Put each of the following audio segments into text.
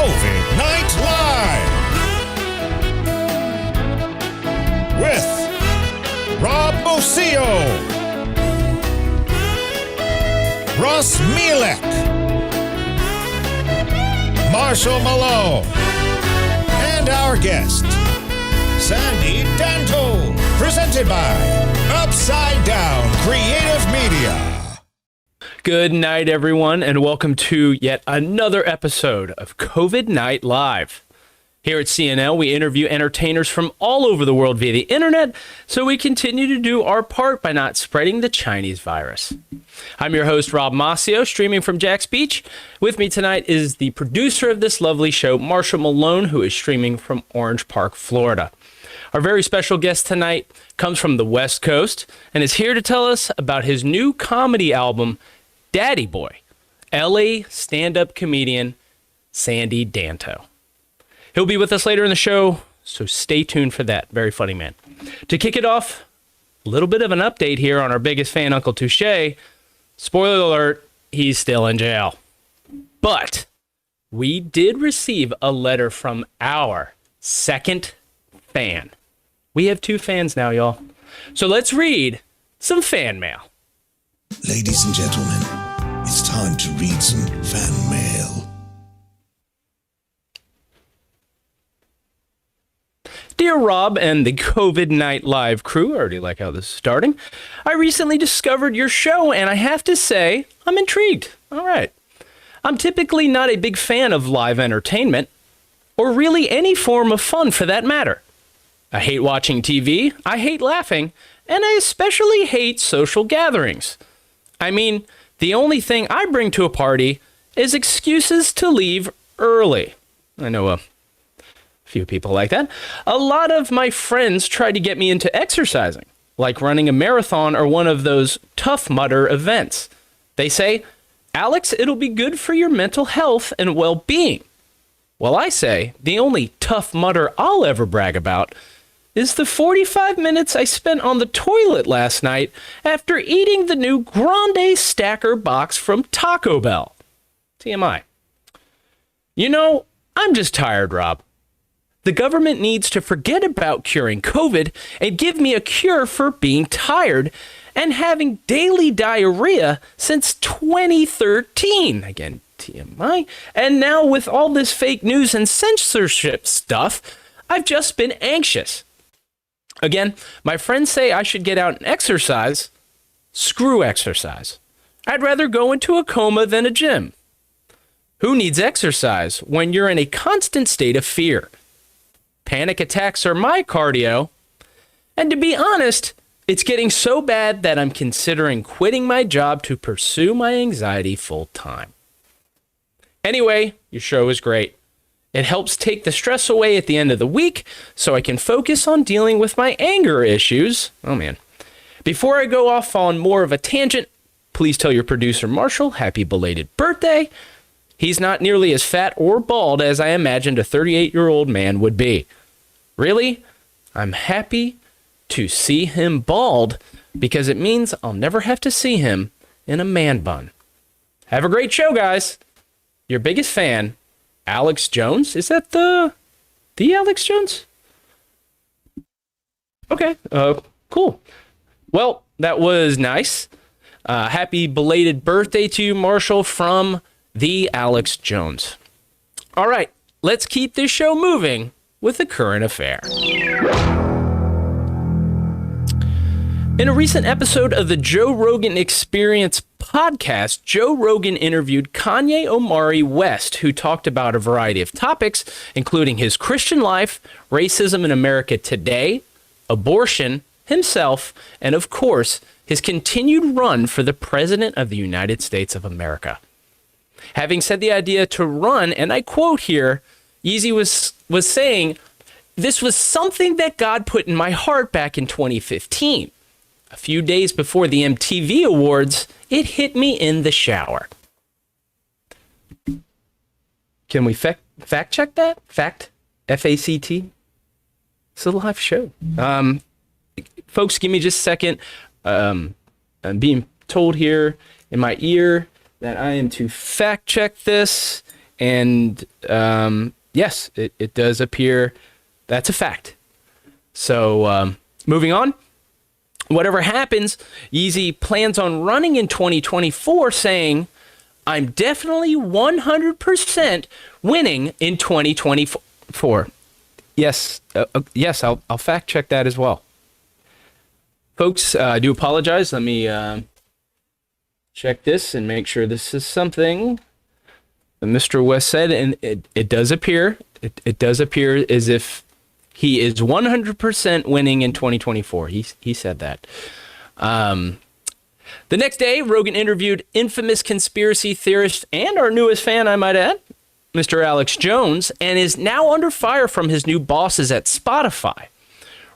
COVID Night Live with Rob Mosio, Ross Mielek, Marshall Malone, and our guest, Sandy Danto, presented by Upside Down Creative Media. Good night, everyone, and welcome to yet another episode of COVID Night Live. Here at CNL, we interview entertainers from all over the world via the internet, so we continue to do our part by not spreading the Chinese virus. I'm your host, Rob Mosio, streaming from Jack's Beach. With me tonight is the producer of this lovely show, Marshall Malone, who is streaming from Orange Park, Florida. Our very special guest tonight comes from the West Coast and is here to tell us about his new comedy album, Daddy Boy, LA stand-up comedian Sandy Danto. He'll be with us later in the show, so stay tuned for that. Very funny man. To kick it off, a little bit of an update here on our biggest fan, Uncle Touche. Spoiler alert, he's still in jail. But we did receive a letter from our second fan. We have two fans now, y'all. So let's read some fan mail. Ladies and gentlemen, it's time to read some fan mail. Dear Rob and the COVID Night Live crew, I already like how this is starting. I recently discovered your show, and I have to say, I'm intrigued. All right. I'm typically not a big fan of live entertainment, or really any form of fun for that matter. I hate watching TV, I hate laughing, and I especially hate social gatherings. I mean, the only thing I bring to a party is excuses to leave early. I know a few people like that. A lot of my friends try to get me into exercising, like running a marathon or one of those Tough Mudder events. They say, Alex, it'll be good for your mental health and well-being. Well, I say, the only Tough Mudder I'll ever brag about is the 45 minutes I spent on the toilet last night after eating the new Grande Stacker box from Taco Bell. TMI. You know, I'm just tired, Rob. The government needs to forget about curing COVID and give me a cure for being tired and having daily diarrhea since 2013. Again, TMI. And now with all this fake news and censorship stuff, I've just been anxious. Again, my friends say I should get out and exercise. Screw exercise. I'd rather go into a coma than a gym. Who needs exercise when you're in a constant state of fear? Panic attacks are my cardio. And to be honest, it's getting so bad that I'm considering quitting my job to pursue my anxiety full time. Anyway, your show is great. It helps take the stress away at the end of the week so I can focus on dealing with my anger issues. Oh, man. Before I go off on more of a tangent, please tell your producer, Marshall, happy belated birthday. He's not nearly as fat or bald as I imagined a 38-year-old man would be. Really? I'm happy to see him bald because it means I'll never have to see him in a man bun. Have a great show, guys. Your biggest fan, Alex Jones? Is that the Alex Jones? Okay, cool. Well, that was nice. Happy belated birthday to you, Marshall, from the Alex Jones. All right, let's keep this show moving with a current affair. In a recent episode of the Joe Rogan Experience podcast, Joe Rogan interviewed Kanye Omari West, who talked about a variety of topics, including his Christian life, racism in America today, abortion, himself, and of course, his continued run for the President of the United States of America. Having said the idea to run, and I quote here, Yeezy was saying, "This was something that God put in my heart back in 2015. A few days before the MTV Awards, it hit me in the shower." Can we fact check that? Fact? F-A-C-T? It's a live show. Folks, give me just a second. I'm being told here in my ear that I am to fact check this. And yes, it does appear that's a fact. So moving on. Whatever happens, Yeezy plans on running in 2024, saying, I'm definitely 100% winning in 2024. Yes, yes, I'll fact check that as well. Folks, I do apologize. Let me check this and make sure this is something that Mr. West said, and it does appear, it does appear as if he is 100% winning in 2024. He said that. The next day, Rogan interviewed infamous conspiracy theorist and our newest fan, I might add, Mr. Alex Jones, and is now under fire from his new bosses at Spotify.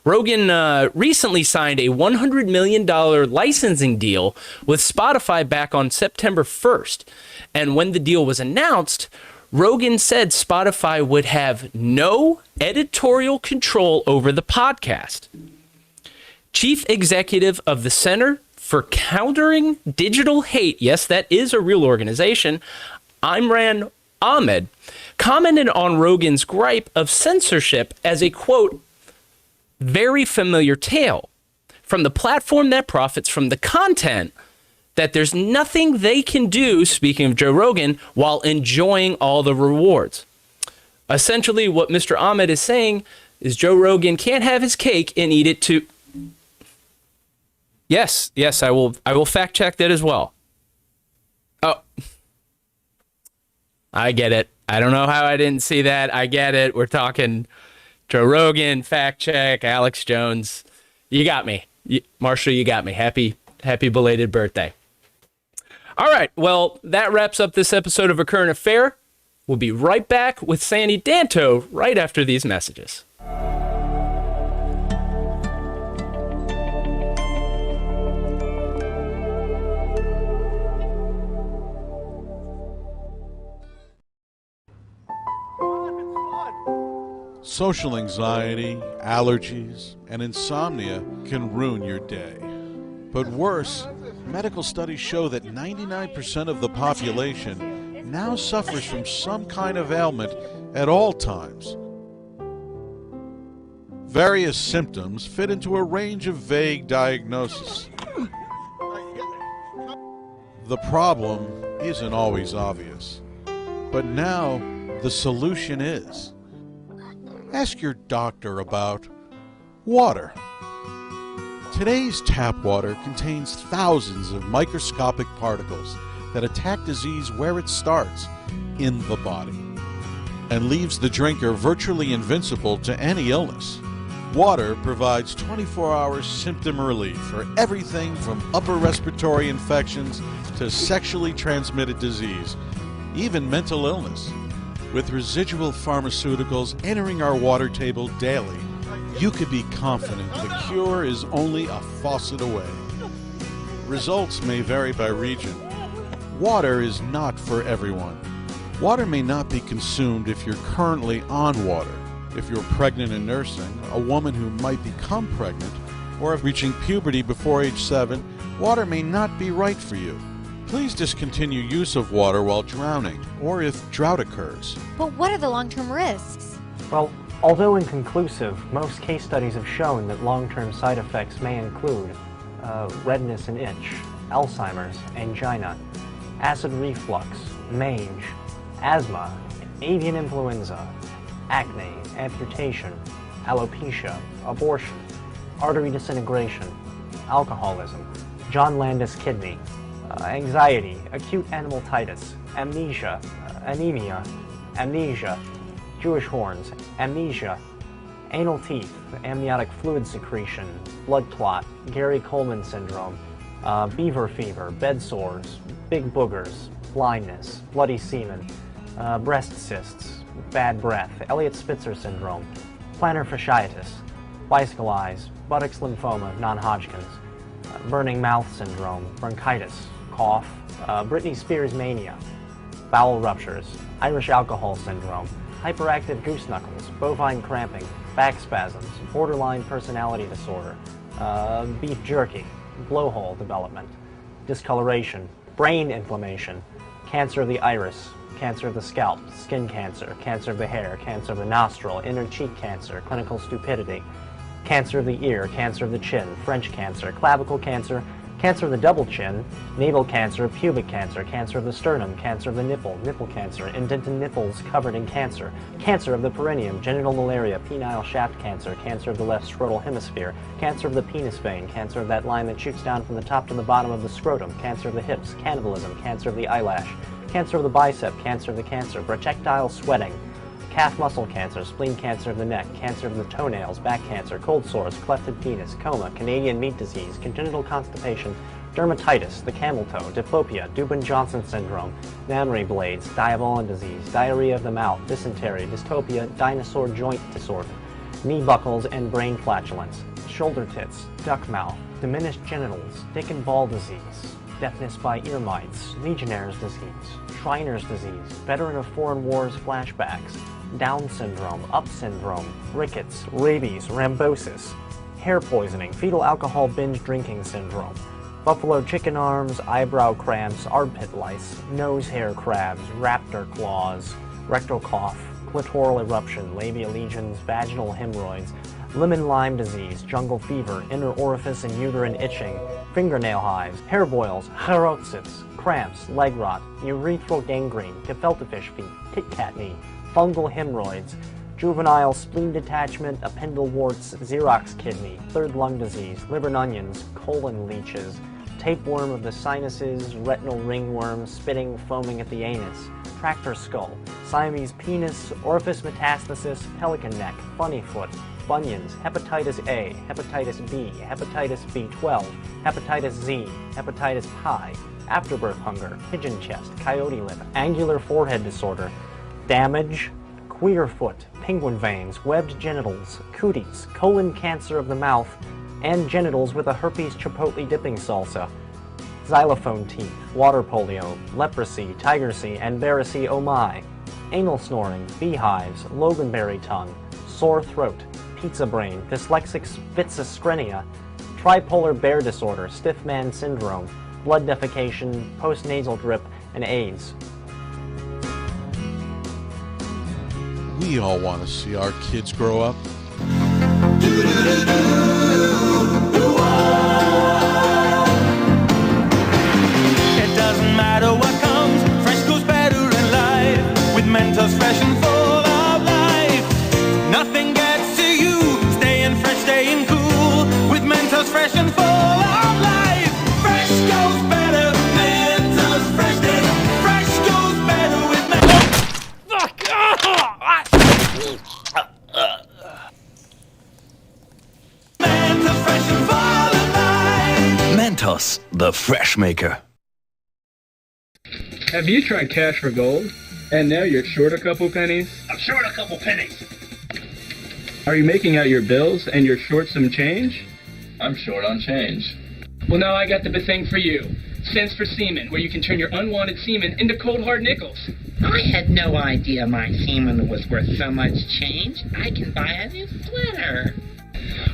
Rogan recently signed a $100 million licensing deal with Spotify back on September 1st. And when the deal was announced, Rogan said Spotify would have no editorial control over the podcast. Chief executive of the Center for Countering Digital Hate, yes, that is a real organization, Imran Ahmed, commented on Rogan's gripe of censorship as a, quote, very familiar tale from the platform that profits from the content, that there's nothing they can do, speaking of Joe Rogan, while enjoying all the rewards. Essentially, what Mr. Ahmed is saying is Joe Rogan can't have his cake and eat it too. Yes, I will fact check that as well. Oh, I get it. I don't know how I didn't see that. I get it. We're talking Joe Rogan, fact check, Alex Jones. You got me. Marshall, you got me. Happy belated birthday. All right, well, that wraps up this episode of A Current Affair. We'll be right back with Sandy Danto right after these messages. Social anxiety, allergies, and insomnia can ruin your day. But worse, medical studies show that 99% of the population now suffers from some kind of ailment at all times. Various symptoms fit into a range of vague diagnoses. The problem isn't always obvious, but now the solution is. Ask your doctor about water. Today's tap water contains thousands of microscopic particles that attack disease where it starts, in the body, and leaves the drinker virtually invincible to any illness. Water provides 24-hour symptom relief for everything from upper respiratory infections to sexually transmitted disease, even mental illness. With residual pharmaceuticals entering our water table daily, you could be confident the cure is only a faucet away. Results may vary by region. Water is not for everyone. Water may not be consumed if you're currently on water. If you're pregnant and nursing, a woman who might become pregnant, or if reaching puberty before age 7, water may not be right for you. Please discontinue use of water while drowning, or if drought occurs. But what are the long-term risks? Well, although inconclusive, most case studies have shown that long-term side effects may include redness and itch, Alzheimer's, angina, acid reflux, mange, asthma, avian influenza, acne, amputation, alopecia, abortion, artery disintegration, alcoholism, John Landis kidney, anxiety, acute animaltitis, amnesia, anemia, amnesia, Jewish horns, amnesia, anal teeth, amniotic fluid secretion, blood clot, Gary Coleman syndrome, beaver fever, bed sores, big boogers, blindness, bloody semen, breast cysts, bad breath, Elliott-Spitzer syndrome, plantar fasciitis, bicycle eyes, buttocks lymphoma, non-Hodgkin's, burning mouth syndrome, bronchitis, cough, Britney Spears mania, bowel ruptures, Irish alcohol syndrome, hyperactive goose knuckles, bovine cramping, back spasms, borderline personality disorder, beef jerky, blowhole development, discoloration, brain inflammation, cancer of the iris, cancer of the scalp, skin cancer, cancer of the hair, cancer of the nostril, inner cheek cancer, clinical stupidity, cancer of the ear, cancer of the chin, French cancer, clavicle cancer, cancer of the double chin, navel cancer, pubic cancer, cancer of the sternum, cancer of the nipple, nipple cancer, indented nipples covered in cancer, cancer of the perineum, genital malaria, penile shaft cancer, cancer of the left scrotal hemisphere, cancer of the penis vein, cancer of that line that shoots down from the top to the bottom of the scrotum, cancer of the hips, cannibalism, cancer of the eyelash, cancer of the bicep, cancer of the cancer, projectile sweating, calf muscle cancer, spleen cancer of the neck, cancer of the toenails, back cancer, cold sores, clefted penis, coma, Canadian meat disease, congenital constipation, dermatitis, the camel toe, diplopia, Dubin-Johnson syndrome, mammary blades, Diabolin disease, diarrhea of the mouth, dysentery, dystopia, dinosaur joint disorder, knee buckles and brain flatulence, shoulder tits, duck mouth, diminished genitals, dick and ball disease, deafness by ear mites, Legionnaire's disease, Shriner's disease, veteran of foreign wars flashbacks, Down syndrome, Up syndrome, rickets, rabies, rhambosis, hair poisoning, fetal alcohol binge drinking syndrome, buffalo chicken arms, eyebrow cramps, armpit lice, nose hair crabs, raptor claws, rectal cough, clitoral eruption, labia lesions, vaginal hemorrhoids, lemon-lime disease, jungle fever, inner orifice and uterine itching, fingernail hives, hair boils, harotzits, cramps, leg rot, urethral gangrene, gefilte fish feet, tit-cat knee, fungal hemorrhoids, juvenile spleen detachment, appendal warts, Xerox kidney, third lung disease, liver and onions, colon leeches, tapeworm of the sinuses, retinal ringworm, spitting, foaming at the anus, tractor skull, Siamese penis, orifice metastasis, pelican neck, funny foot, bunions, hepatitis A, hepatitis B, hepatitis B12, hepatitis Z, hepatitis pi, afterbirth hunger, pigeon chest, coyote lip, angular forehead disorder, damage, queer foot, penguin veins, webbed genitals, cooties, colon cancer of the mouth, and genitals with a herpes chipotle dipping salsa, xylophone teeth, water polio, leprosy, tigersy, and varicose oh my, anal snoring, beehives, loganberry tongue, sore throat, pizza brain, dyslexic schizophrenia, tripolar bear disorder, stiff man syndrome, blood defecation, postnasal drip, and AIDS. We all want to see our kids grow up. It doesn't matter what comes, fresh goes better in life. With Mentos fresh and full of life, nothing gets to you. Staying fresh, staying cool. With Mentos fresh and full of life, fresh goes better. Mentos fresh days, fresh goes better with Mentos. Fuck! Mentos fresh and full of life. Mentos, the fresh maker. Have you tried cash for gold? And now you're short a couple pennies? I'm short a couple pennies. Are you making out your bills and you're short some change? I'm short on change. Well, now I got the thing for you. Cents for semen, where you can turn your unwanted semen into cold hard nickels. I had no idea my semen was worth so much change. I can buy a new sweater.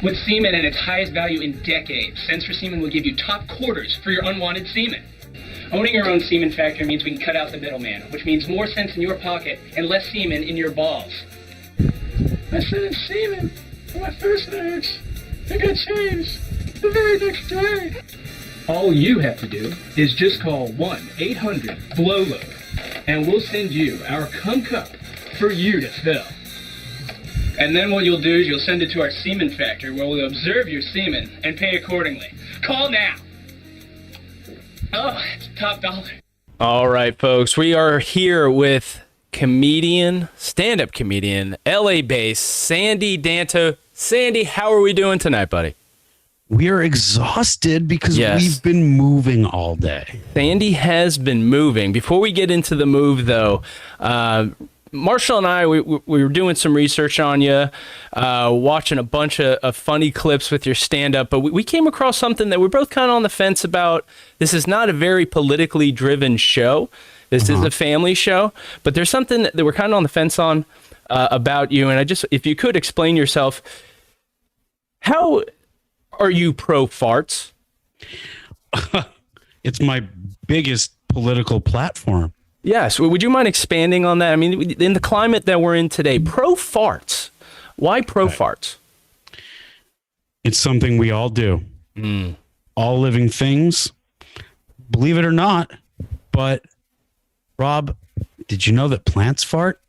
With semen at its highest value in decades, Cents for Semen will give you top quarters for your unwanted semen. Owning your own semen factory means we can cut out the middleman, which means more cents in your pocket and less semen in your balls. I sent semen for my first marriage. I got changed the very next day. All you have to do is just call 1-800-BLOW-LOAD, and we'll send you our cum cup for you to fill. And then what you'll do is you'll send it to our semen factory where we'll observe your semen and pay accordingly. Call now. Oh, it's top dollar. All right, folks, we are here with comedian, stand-up comedian, LA-based Sandy Danto. Sandy, how are we doing tonight, buddy? We are exhausted because Yes. we've been moving all day. Sandy has been moving. Before we get into the move, though, Marshall and I, we were doing some research on you, watching a bunch of funny clips with your stand-up, but we came across something that we're both kind of on the fence about. This is not a very politically driven show. This is a family show, but there's something that we're kind of on the fence on about you, and if you could explain yourself, how are you pro-farts? It's my biggest political platform. Yes. Would you mind expanding on that? I mean, in the climate that we're in today, pro farts. Why pro farts? It's something we all do. All living things, believe it or not. But Rob, did you know that plants fart?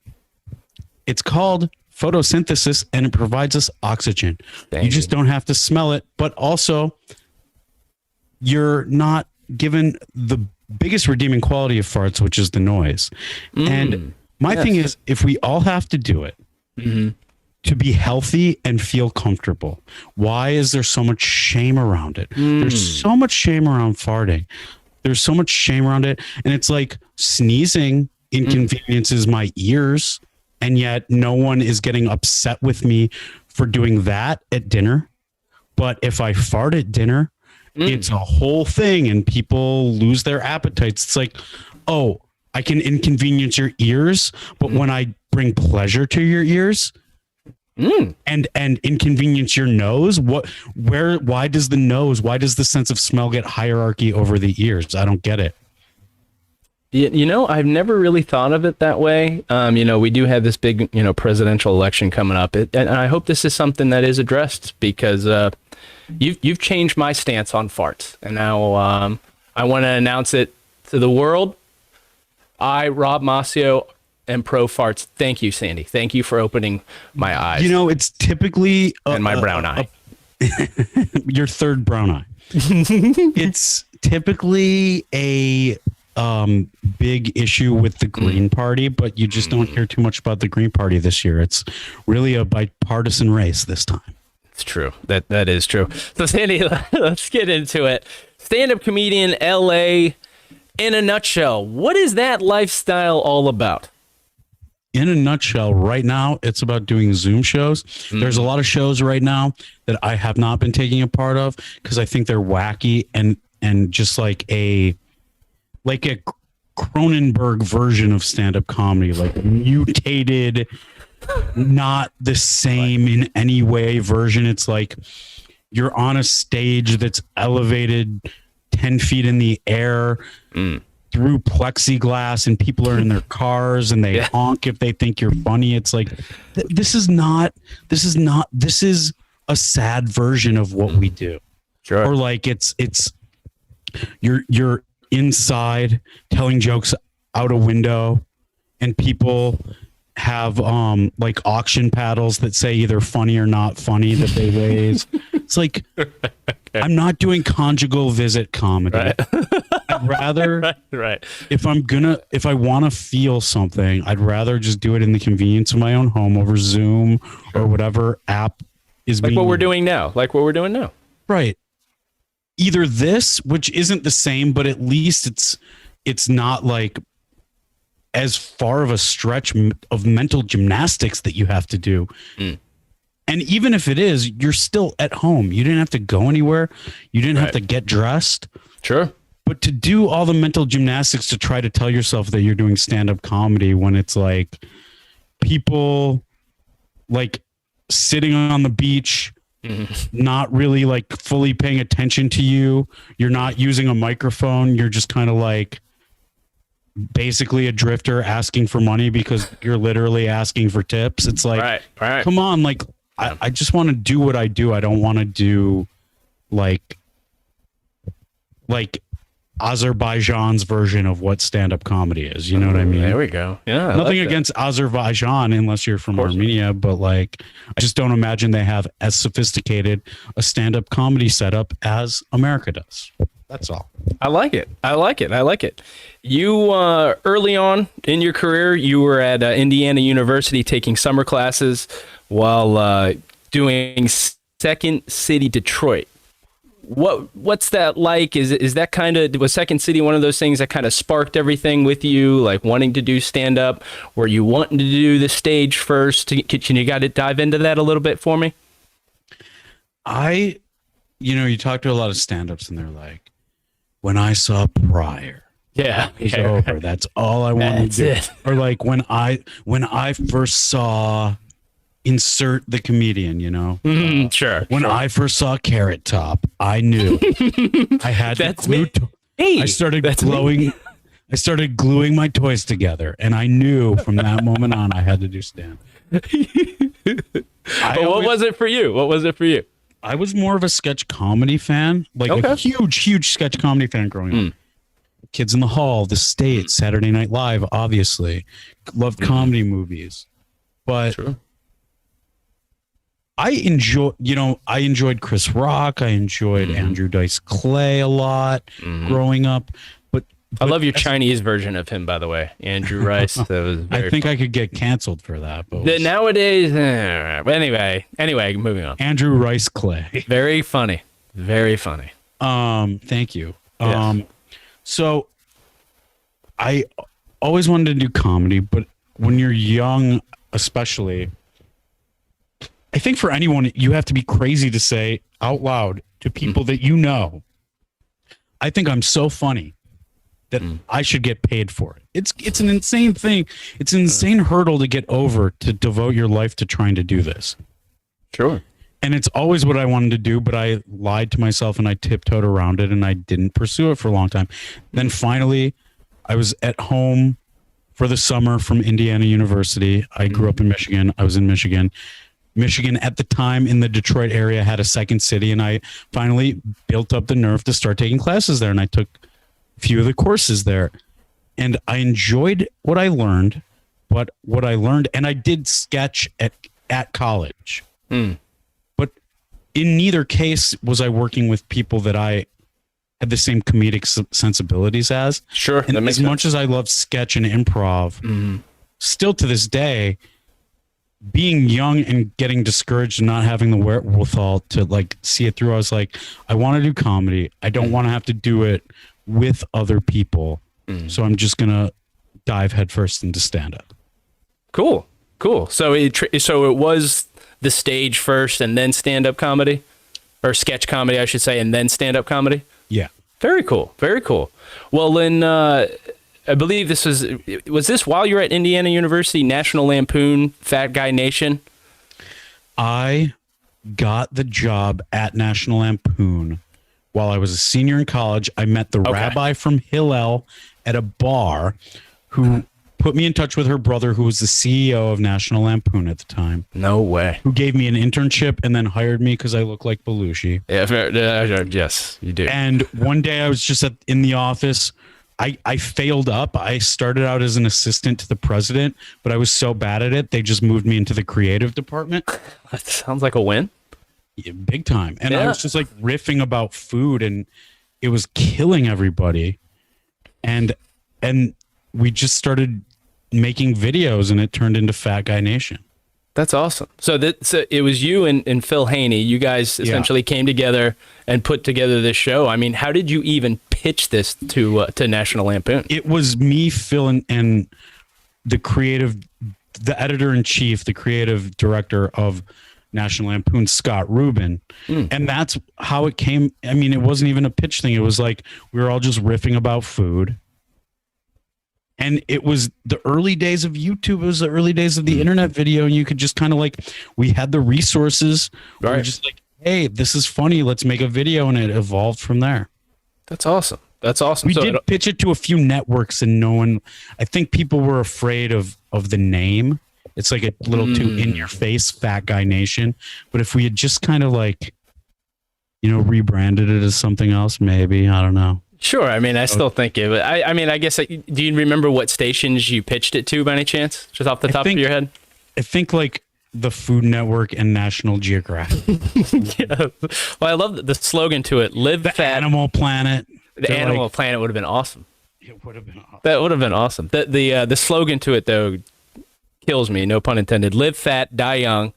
It's called photosynthesis, and it provides us oxygen. You just don't have to smell it, but also you're not given the biggest redeeming quality of farts, which is the noise. And my thing is, if we all have to do it to be healthy and feel comfortable, why is there so much shame around it? There's so much shame around farting. There's so much shame around it. And it's like sneezing inconveniences my ears, and yet no one is getting upset with me for doing that at dinner. But if I fart at dinner, it's a whole thing and people lose their appetites. It's like, oh, I can inconvenience your ears, but when I bring pleasure to your ears and inconvenience your nose, why does the sense of smell get hierarchy over the ears? I don't get it. You know, I've never really thought of it that way. We do have this big, presidential election coming up, and I hope this is something that is addressed, because you've changed my stance on farts, and now I want to announce it to the world. I, Rob Mascio, am pro farts. Thank you, Sandy. Thank you for opening my eyes. It's typically and my brown eye. Your third brown eye. It's typically a big issue with the Green Party, but you just don't hear too much about the Green Party this year. It's really a bipartisan race this time. It's true. That is true. So Sandy, let's get into it. Stand-up comedian, LA, in a nutshell. What is that lifestyle all about? In a nutshell, right now, it's about doing Zoom shows. There's a lot of shows right now that I have not been taking a part of because I think they're wacky and just like a Cronenberg version of stand-up comedy, like mutated, not the same in any way version. It's like you're on a stage that's elevated 10 feet in the air through plexiglass, and people are in their cars and they honk if they think you're funny. It's like, this is a sad version of what we do. Sure. Or like it's you're inside telling jokes out a window, and people have like auction paddles that say either funny or not funny that they raise. It's like, I'm not doing conjugal visit comedy. Right. I'd rather right. If I want to feel something, I'd rather just do it in the convenience of my own home over Zoom or whatever app is like what we're doing now. Right. Either this, which isn't the same, but at least it's not like as far of a stretch of mental gymnastics that you have to do. And even if it is, you're still at home. You didn't have to go anywhere. You didn't have to get dressed. Sure. But to do all the mental gymnastics to try to tell yourself that you're doing stand-up comedy when it's like people like sitting on the beach, not really like fully paying attention to you. You're not using a microphone. You're just kind of like basically a drifter asking for money because you're literally asking for tips. It's like, right. Come on. Like, I just want to do what I do. I don't want to do like Azerbaijan's version of what stand-up comedy is. You know what I mean? There we go. Yeah. Nothing against Azerbaijan unless you're from Armenia, but like, I just don't imagine they have as sophisticated a stand-up comedy setup as America does. That's all. I like it. You, early on in your career, you were at Indiana University taking summer classes while doing Second City Detroit. What's that like? Is that kind of, was Second City one of those things that kind of sparked everything with you, like wanting to do stand up? Were you wanting to do the stage first? Can you dive into that a little bit for me? You talk to a lot of stand-ups and they're like, when I saw Pryor, it's over. That's all I want to do. It. Or like when I first saw insert the comedian, Sure. When I first saw Carrot Top, I knew I had That's to glue. me. I started That's glowing. me. I started gluing my toys together, and I knew from that moment on I had to do stand. What was it for you? What was it for you? I was more of a sketch comedy fan, like a huge sketch comedy fan growing up. Kids in the Hall, The State, Saturday Night Live, obviously. Loved comedy movies. But I enjoyed Chris Rock. I enjoyed Andrew Dice Clay a lot growing up. But I love your Chinese version of him, by the way, Andrew Rice. That was I think I could get canceled for that. But nowadays, anyway, moving on. Andrew Rice Clay. Very funny. Very funny. Thank you. Yes. So I always wanted to do comedy, but when you're young, especially, I think for anyone, you have to be crazy to say out loud to people that you know, I think I'm so funny that I should get paid for it. It's an insane thing. It's an insane hurdle to get over, to devote your life to trying to do this. Sure. And it's always what I wanted to do, but I lied to myself and I tiptoed around it and I didn't pursue it for a long time. Then finally, I was at home for the summer from Indiana University. I grew up in Michigan. I was in Michigan. Michigan at the time in the Detroit area had a second city, and I finally built up the nerve to start taking classes there. And I took a few of the courses there, and I enjoyed what I learned. But what I learned, and I did sketch at college, but in neither case was I working with people that I had the same comedic sensibilities as. Sure, and as much as I love sketch and improv, still to this day, being young and getting discouraged and not having the wherewithal to like see it through, I was like, I want to do comedy. I don't want to have to do it with other people. So I'm just going to dive headfirst into stand-up. Cool. So it was the stage first and then stand-up comedy? Or sketch comedy, I should say, and then stand-up comedy? Yeah. Very cool. Well, then I believe this was this while you were at Indiana University, National Lampoon, Fat Guy Nation? I got the job at National Lampoon while I was a senior in college. I met the rabbi from Hillel at a bar who put me in touch with her brother, who was the CEO of National Lampoon at the time. No way. Who gave me an internship and then hired me because I look like Belushi. Yeah, yes, you do. And one day I was just in the office. I failed up. I started out as an assistant to the president, but I was so bad at it, they just moved me into the creative department. That sounds like a win. Yeah, big time. And I was just like riffing about food, and it was killing everybody. And we just started making videos, and it turned into Fat Guy Nation. That's awesome. So it was you and Phil Haney. You guys essentially came together and put together this show. I mean, how did you even pitch this to National Lampoon? It was me, Phil, and the editor-in-chief, the creative director of National Lampoon, Scott Rubin. And that's how it came. I mean, it wasn't even a pitch thing. It was like we were all just riffing about food. And it was the early days of YouTube. It was the early days of the internet video. And you could just kind of like, we had the resources. Right. We were just like, hey, this is funny. Let's make a video. And it evolved from there. That's awesome. We did pitch it to a few networks, and I think people were afraid of the name. It's like a little too in your face, Fat Guy Nation. But if we had just kind of like, rebranded it as something else, maybe, I don't know. Sure. I mean, I still think it. I mean, I guess. Do you remember what stations you pitched it to by any chance? Just off the top of your head? I think like the Food Network and National Geographic. Yeah. Well, I love the slogan to it. Live the fat. Animal Planet. The Animal Planet would have been awesome. It would have been awesome. That would have been awesome. The slogan to it though kills me. No pun intended. Live fat, die young,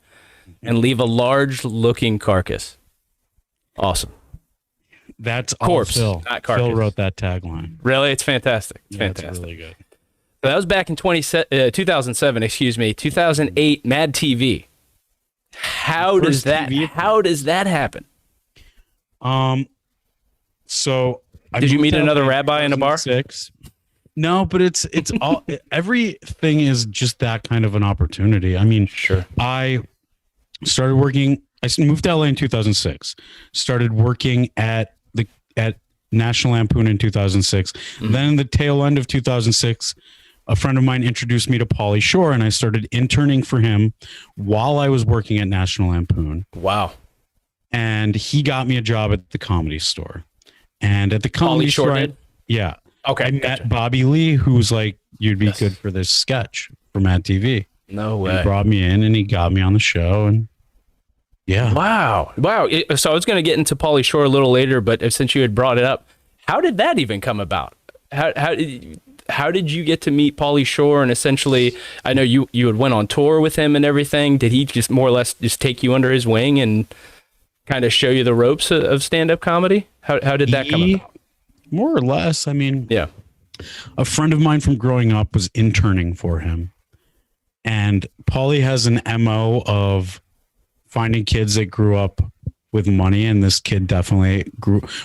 and leave a large-looking carcass. Awesome. That's corpse, Phil. Not carcass. Phil wrote that tagline. Really? It's fantastic. It's fantastic. It's really good. So that was back in 2007, 2008, Mad TV. How does that happen? So did you meet another rabbi in a bar? No, but it's all everything is just that kind of an opportunity. I mean, sure. I moved to LA in 2006. Started working at National Lampoon in 2006. Then the tail end of 2006, a friend of mine introduced me to Pauly Shore, and I started interning for him while I was working at National Lampoon. Wow. And he got me a job at the Comedy Store. And at the Comedy Store, yeah. Okay. I met Bobby Lee, who's like, you'd be good for this sketch for Mad TV. No way. He brought me in and he got me on the show. And yeah. Wow. So I was going to get into Pauly Shore a little later, but since you had brought it up, how did that even come about? How did you get to meet Pauly Shore? And essentially, I know you had went on tour with him and everything. Did he just more or less just take you under his wing and kind of show you the ropes of stand-up comedy? How did that come about? More or less. I mean, yeah. A friend of mine from growing up was interning for him. And Pauly has an MO of finding kids that grew up with money. And this kid definitely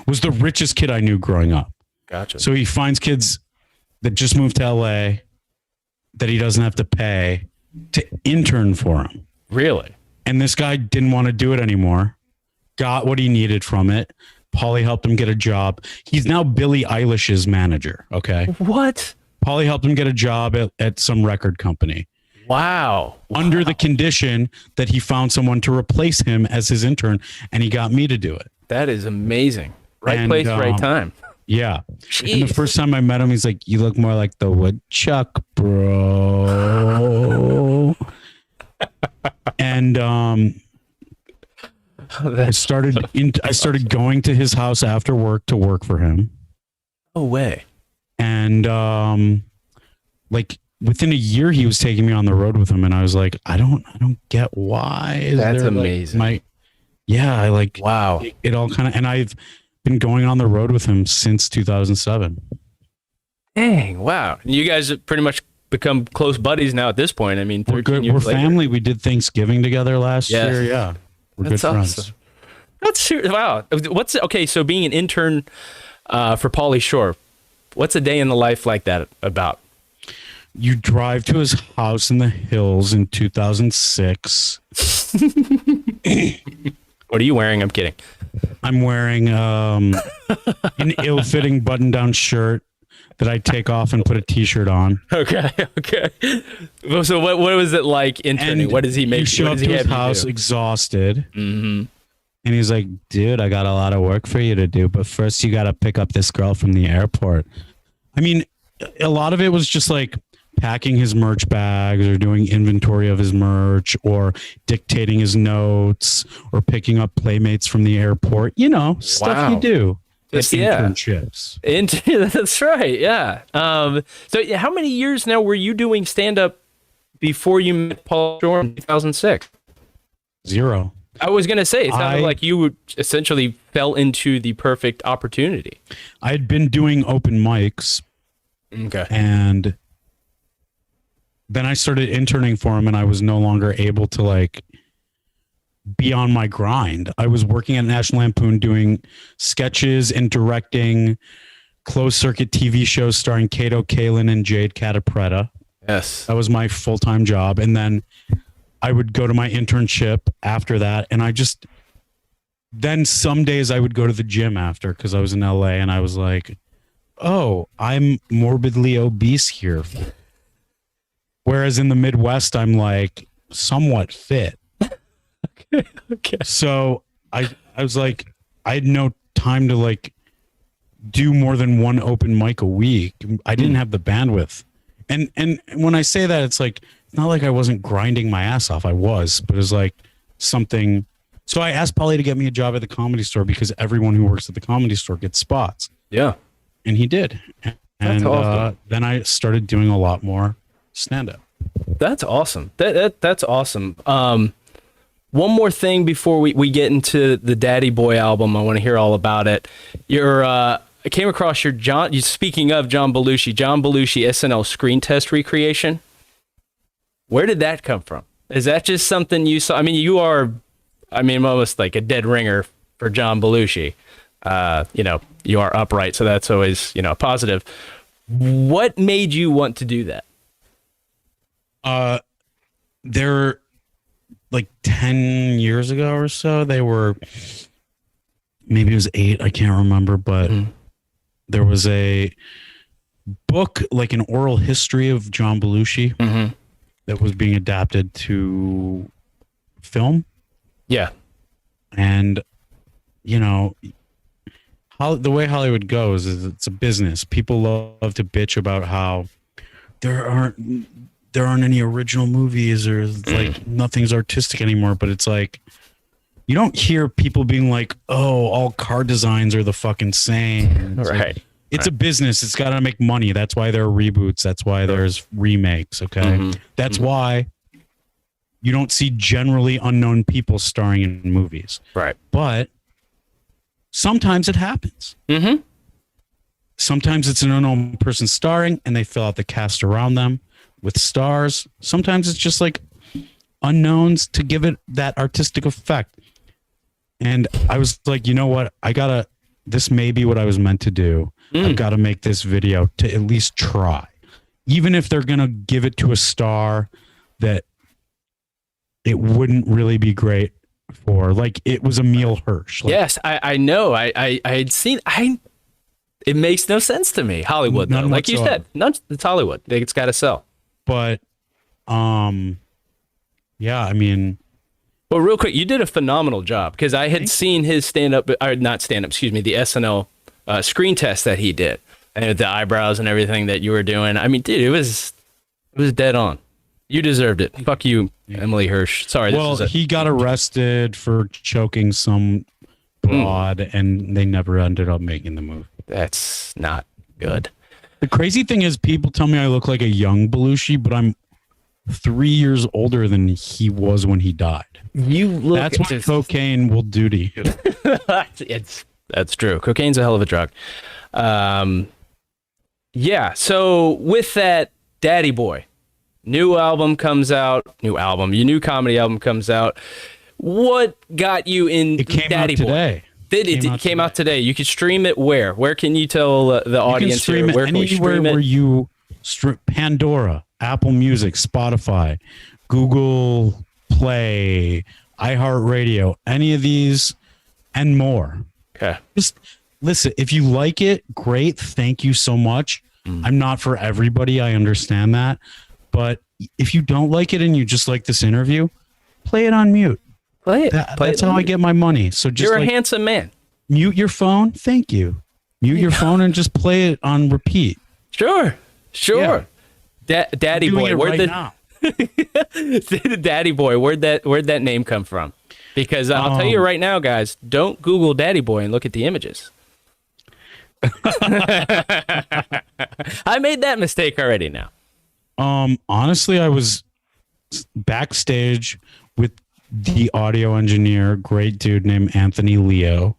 was the richest kid I knew growing up. Gotcha. So he finds kids that just moved to LA that he doesn't have to pay to intern for him. Really? And this guy didn't want to do it anymore. Got what he needed from it. Pauly helped him get a job. He's now Billie Eilish's manager. Okay. What? Pauly helped him get a job at some record company. Wow. Under the condition that he found someone to replace him as his intern, and he got me to do it. That is amazing. Right place, right time. Yeah. And the first time I met him, he's like, "You look more like the woodchuck, bro." And I started going to his house after work to work for him. No way. And like within a year, he was taking me on the road with him, and I was like, I don't get why. That's amazing. I like wow. It all kind of, and I've been going on the road with him since 2007. Dang! Wow. You guys have pretty much become close buddies now at this point. I mean, we're good. We're family. We did Thanksgiving together last year. Yeah, we're good friends. That's wow. Okay? So being an intern for Pauly Shore, what's a day in the life like that about? You drive to his house in the hills in 2006. What are you wearing? I'm kidding. I'm wearing an ill-fitting button-down shirt that I take off and put a T-shirt on. Okay. So what was it like interning? What does he make? You show up to his house exhausted. Mm-hmm. And he's like, dude, I got a lot of work for you to do, but first you got to pick up this girl from the airport. I mean, a lot of it was just like packing his merch bags or doing inventory of his merch or dictating his notes or picking up playmates from the airport, stuff you do. Internships. That's right. Yeah. So how many years now were you doing stand-up before you met Pauly Shore in 2006? 0. I was going to say, it sounded like you essentially fell into the perfect opportunity. I had been doing open mics. Okay. And then I started interning for him, and I was no longer able to like be on my grind. I was working at National Lampoon doing sketches and directing closed circuit TV shows starring Kato Kalin and Jade Catapretta. Yes. That was my full-time job. And then I would go to my internship after that. And then some days I would go to the gym after because I was in LA and I was like, oh, I'm morbidly obese here. Whereas in the Midwest, I'm like somewhat fit. Okay. So I was like, I had no time to like do more than one open mic a week. I didn't have the bandwidth. And when I say that, it's like, it's not like I wasn't grinding my ass off. I was, but it's like something. So I asked Pauly to get me a job at the Comedy Store because everyone who works at the Comedy Store gets spots. Yeah. And he did. And awesome. Then I started doing a lot more stand-up. That's awesome. That's awesome. One more thing before we get into the Daddy Boy album. I want to hear all about it. I came across your speaking of John Belushi SNL screen test recreation. Where did that come from? Is that just something you saw? I mean, you are, almost like a dead ringer for John Belushi. You are upright, so that's always, positive. What made you want to do that? They're like 10 years ago or so. They were, maybe it was 8. I can't remember, but there was a book, like an oral history of John Belushi, that was being adapted to film. Yeah. And, you know, the way Hollywood goes is it's a business. People love to bitch about how there aren't any original movies, or like nothing's artistic anymore. But it's like, you don't hear people being like, oh, all car designs are the fucking same. It's right. Like, it's a business. It's got to make money. That's why there are reboots. That's why there's remakes. Okay. That's why you don't see generally unknown people starring in movies. Right. But sometimes it happens. Sometimes it's an unknown person starring and they fill out the cast around them with stars. Sometimes it's just like unknowns to give it that artistic effect. And I was like, you know what? This may be what I was meant to do. I've got to make this video to at least try. Even if they're going to give it to a star that it wouldn't really be great for. Like, it was Emil Hirsch. Like, yes, I know. I had seen. It makes no sense to me. Hollywood, though. Like you said, it's Hollywood. It's got to sell. But, yeah, I mean. Well, real quick, you did a phenomenal job, because I had seen his the SNL screen test that he did, and the eyebrows and everything that you were doing. I mean, dude, it was dead on. You deserved it. Fuck you, Emily Hirsch. Sorry. Well, he got arrested for choking some broad, and they never ended up making the movie. That's not good. The crazy thing is, people tell me I look like a young Belushi, but I'm 3 years older than he was when he died. You look. That's what cocaine will do to you. That's true. Cocaine's a hell of a drug. Yeah. So with that, Daddy Boy, your new comedy album comes out. What got you in Daddy Boy? Today. It came out today. You can stream it where? Where can you tell the audience here? Where can we stream it? Where you Pandora, Apple Music, Spotify, Google Play, iHeartRadio, any of these and more. Okay. Just listen. If you like it, great. Thank you so much. I'm not for everybody. I understand that. But if you don't like it and you just like this interview, play it on mute. Play it. That's how I get my money. So just you're a handsome man. Mute your phone. Thank you. Mute your phone and just play it on repeat. Sure. Yeah. Daddy Boy. Daddy Boy. Where'd that name come from? Because I'll tell you right now, guys, don't Google Daddy Boy and look at the images. I made that mistake already now. Honestly, I was backstage with the audio engineer, great dude named Anthony Leo,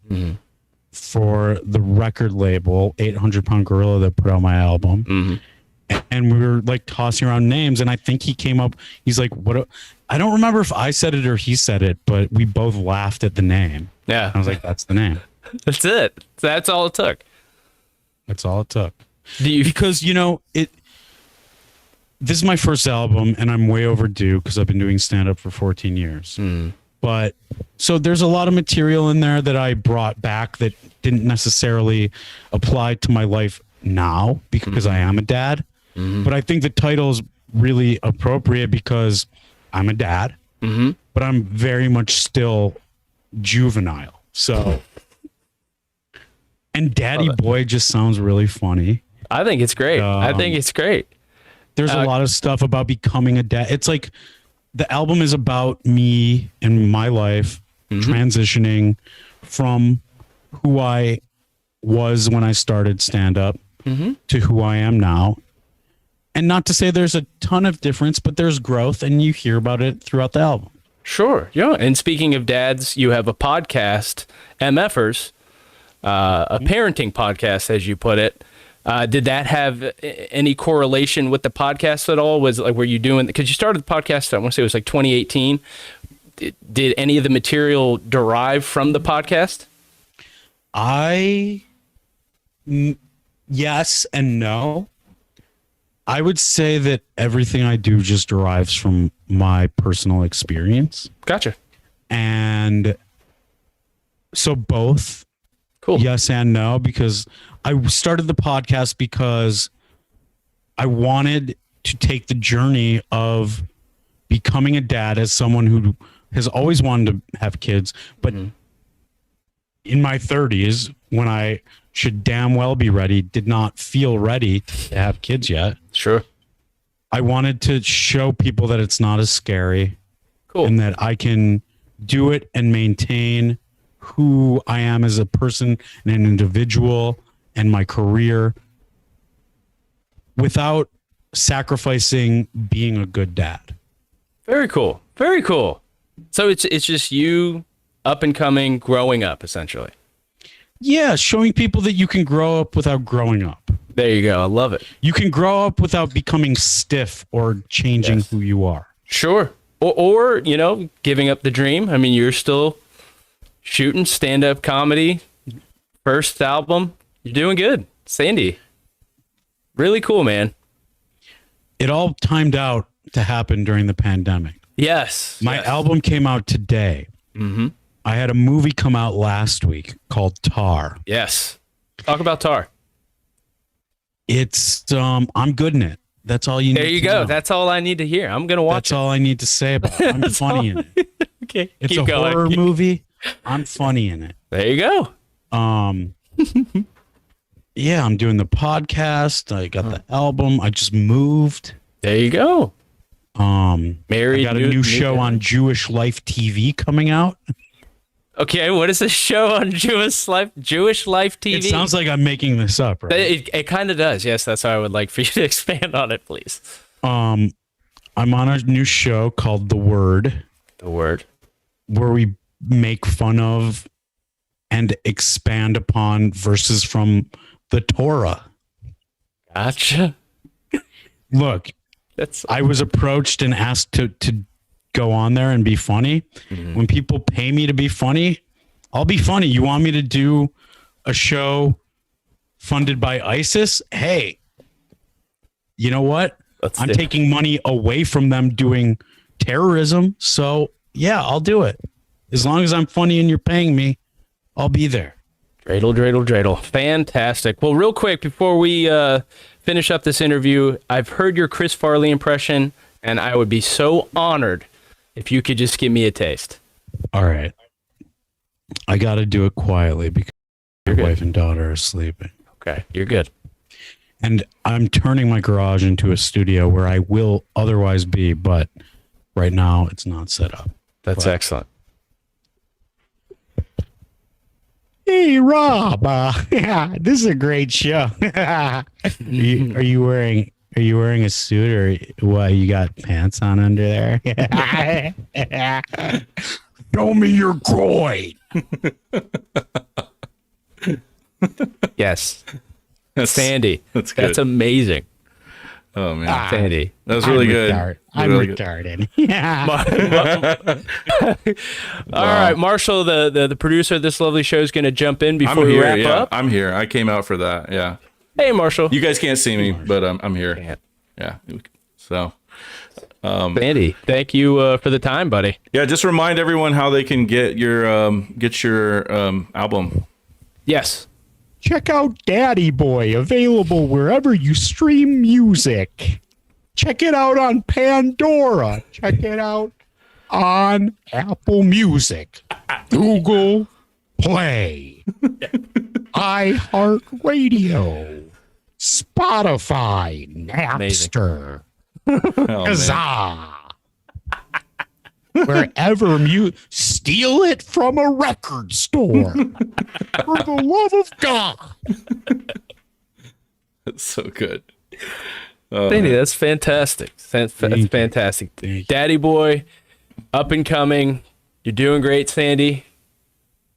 for the record label 800 Pound Gorilla that put out my album. And we were like tossing around names, and I think he came up, he's like, I don't remember if I said it or he said it, but we both laughed at the name. Yeah. I was like, that's the name. That's it. That's all it took. That's all it took. Because, this is my first album, and I'm way overdue because I've been doing stand-up for 14 years. But so there's a lot of material in there that I brought back that didn't necessarily apply to my life now because I am a dad. But I think the title is really appropriate because I'm a dad, but I'm very much still juvenile. So, and Daddy Boy just sounds really funny. I think it's great. There's a lot of stuff about becoming a dad. It's like the album is about me and my life transitioning from who I was when I started stand up to who I am now. And not to say there's a ton of difference, but there's growth, and you hear about it throughout the album. Sure. Yeah. And speaking of dads, you have a podcast, MFers, a parenting podcast, as you put it. Did that have any correlation with the podcast at all? Were you doing, because you started the podcast, I want to say it was like 2018. Did any of the material derive from the podcast? Yes and no. I would say that everything I do just derives from my personal experience. Gotcha. And so both. Cool. Yes and no, because I started the podcast because I wanted to take the journey of becoming a dad as someone who has always wanted to have kids, but in my 30s, when I should damn well be ready, did not feel ready to have kids yet. Sure. I wanted to show people that it's not as scary. Cool. And that I can do it and maintain who I am as a person and an individual and my career without sacrificing being a good dad. Very cool. Very cool. So it's just you up and coming, growing up, essentially. Yeah, showing people that you can grow up without growing up. There you go. I love it. You can grow up without becoming stiff or changing who you are. Sure. Or, you know, giving up the dream. I mean, you're still shooting stand-up comedy, first album. You're doing good. Sandy. Really cool, man. It all timed out to happen during the pandemic. Yes. My album came out today. Mm-hmm. I had a movie come out last week called Tar. Yes. Talk about Tar. It's I'm good in it. That's all you need. There you to go. know. That's all I need to hear. I'm gonna watch. That's all I need to say about it. I'm funny in it. Okay. It's keep a going. horror movie. I'm funny in it. There you go. Yeah, I'm doing the podcast. I got the album. I just moved. There you go. I Married. got a new show on Jewish Life TV coming out. Okay, what is this show on Jewish Life TV? It sounds like I'm making this up, right? It kind of does. Yes, that's why I would like for you to expand on it, please. I'm on a new show called The Word. The Word. Where we make fun of and expand upon verses from the Torah. Gotcha. Look, I was approached and asked to go on there and be funny. Mm-hmm. When people pay me to be funny, I'll be funny. You want me to do a show funded by ISIS? Hey, you know what? I'm taking money away from them doing terrorism. So yeah, I'll do it. As long as I'm funny and you're paying me, I'll be there. Dreidel. Fantastic. Well, real quick, before we finish up this interview, I've heard your Chris Farley impression, and I would be so honored if you could just give me a taste. All right. I got to do it quietly because your wife and daughter are sleeping. Okay, you're good. And I'm turning my garage into a studio where I will otherwise be, but right now it's not set up. That's excellent. Hey, Rob. Yeah, this is a great show. Are you wearing a suit or what? You got pants on under there? Show me your groin. Yes. Sandy. That's good. That's amazing. Oh, man. Sandy. That was really good. I'm really retarded. All right, Marshall, the producer of this lovely show, is going to jump in before we wrap up. I'm here. I came out for that. Yeah. Hey, Marshall. You guys can't see me, but I'm here. Yeah. So, Sandy, thank you for the time, buddy. Yeah, just remind everyone how they can get your album. Yes. Check out Daddy Boy, available wherever you stream music. Check it out on Pandora. Check it out on Apple Music, Google Play, iHeartRadio, Spotify, Napster, Kazaa. Wherever steal it from a record store. For the love of God. That's so good. Sandy, that's fantastic. That's fantastic. Daddy Boy, up and coming. You're doing great, Sandy.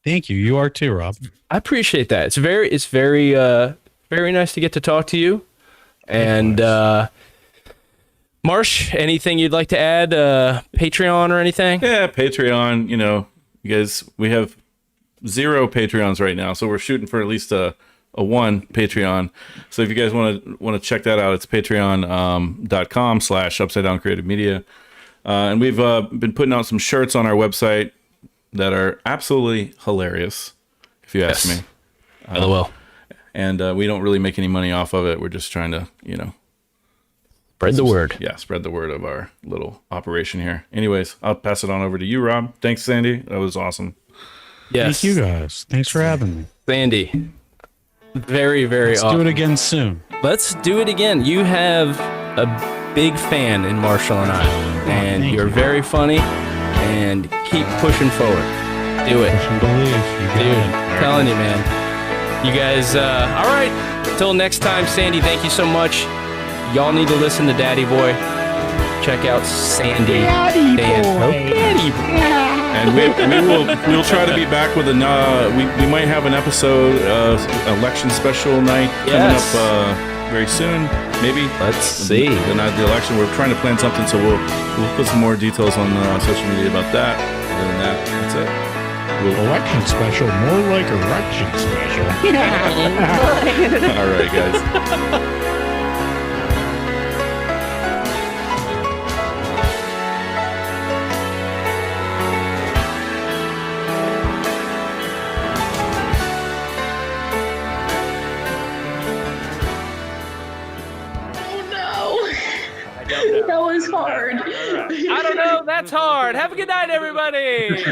Thank you. You are too, Rob. I appreciate that. It's very nice to get to talk to you. And Marsh, anything you'd like to add? Patreon or anything? Yeah, Patreon. You guys, we have 0 Patreons right now, so we're shooting for at least a 1 Patreon. So if you guys want to check that out, it's patreon.com/upside down creative media. And we've been putting out some shirts on our website that are absolutely hilarious, if you ask me. LOL. And we don't really make any money off of it. We're just trying to, spread the word. Yeah, spread the word of our little operation here. Anyways, I'll pass it on over to you, Rob. Thanks, Sandy. That was awesome. Yes. Thank you guys. Thanks for having me. Sandy, very, very Let's awesome. do it again soon. Let's do it again. You have a big fan in Marshall and I, and you're very funny, and keep pushing forward. Do it. Push and believe. You got Dude, it. telling you, man. You guys, all right. Till next time, Sandy, thank you so much. Y'all need to listen to Daddy Boy. Check out Sandy Danto. Daddy Boy. And we'll try to be back with we might have an episode election special night coming up very soon. Maybe. Let's see. The night of the election, we're trying to plan something, so we'll put some more details on social media about that. Other than that, that's it. Election special, more like erection special. All right, guys. That was hard. I don't know. That's hard. Have a good night, everybody.